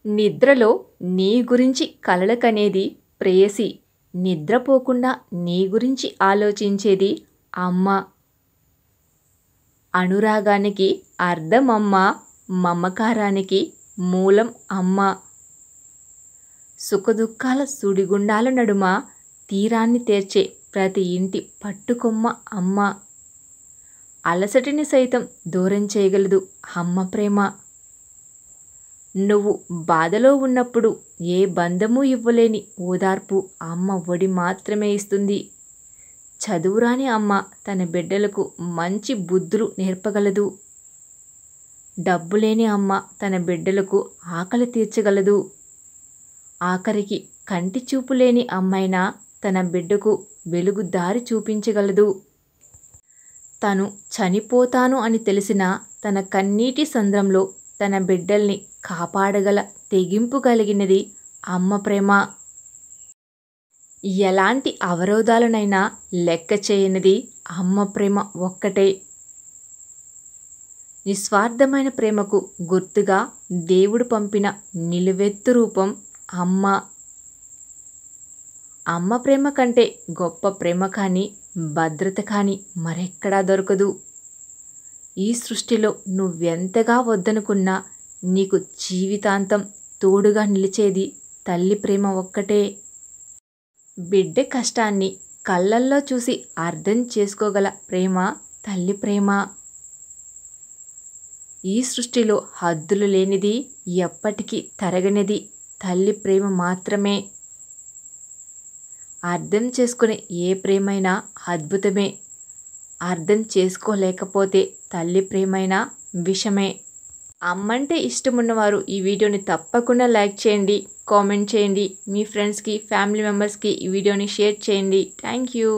నిద్రలో నీ గురించి కలలకనేది ప్రేయసి, నిద్రపోకుండా నీ గురించి ఆలోచించేది అమ్మ. అనురాగానికి అర్థం అమ్మ, మమకారానికి మూలం అమ్మ. సుఖదుఖాల సుడిగుండాల నడుమ తీరాన్ని తెర్చే ప్రతి ఇంటి పట్టుకొమ్మ అమ్మ. అలసటిని సైతం దూరం చేయగలదు అమ్మ ప్రేమ. నువ్వు బాధలో ఉన్నప్పుడు ఏ బంధము ఇవ్వలేని ఓదార్పు అమ్మ ఒడి మాత్రమే ఇస్తుంది. చదువురాని అమ్మ తన బిడ్డలకు మంచి బుద్ధులు నేర్పగలదు. డబ్బులేని అమ్మ తన బిడ్డలకు ఆకలి తీర్చగలదు. ఆఖరికి కంటి చూపు లేని అమ్మైనా తన బిడ్డకు వెలుగు దారి చూపించగలదు. తను చనిపోతాను అని తెలిసినా తన కన్నీటి సంద్రంలో తన బిడ్డల్ని కాపాడగల తెగింపు కలిగినది అమ్మ ప్రేమ. ఎలాంటి అవరోధాలనైనా లెక్క చేయనిది అమ్మ ప్రేమ ఒక్కటే. నిస్వార్థమైన ప్రేమకు గుర్తుగా దేవుడు పంపిన నిలువెత్తు రూపం అమ్మ. అమ్మ ప్రేమ కంటే గొప్ప ప్రేమ కానీ భద్రత కానీ మరెక్కడా దొరకదు. ఈ సృష్టిలో నువ్వెంతగా వద్దనుకున్నా నీకు జీవితాంతం తోడుగా నిలిచేది తల్లి ప్రేమ ఒక్కటే. బిడ్డ కష్టాన్ని కళ్ళల్లో చూసి అర్థం చేసుకోగల ప్రేమ తల్లి ప్రేమ. ఈ సృష్టిలో హద్దులు లేనిది, ఎప్పటికీ తరగనిది తల్లి ప్రేమ మాత్రమే. అర్థం చేసుకునే ఏ ప్రేమైనా అద్భుతమే. అర్థం చేసుకోలేకపోతే తల్లి ప్రేమైనా విషమే. అమ్మంటే ఇష్టమున్నవారు ఈ వీడియోని తప్పకుండా లైక్ చేయండి, కామెంట్ చేయండి. మీ ఫ్రెండ్స్కి, ఫ్యామిలీ మెంబర్స్కి ఈ వీడియోని షేర్ చేయండి. Thank you.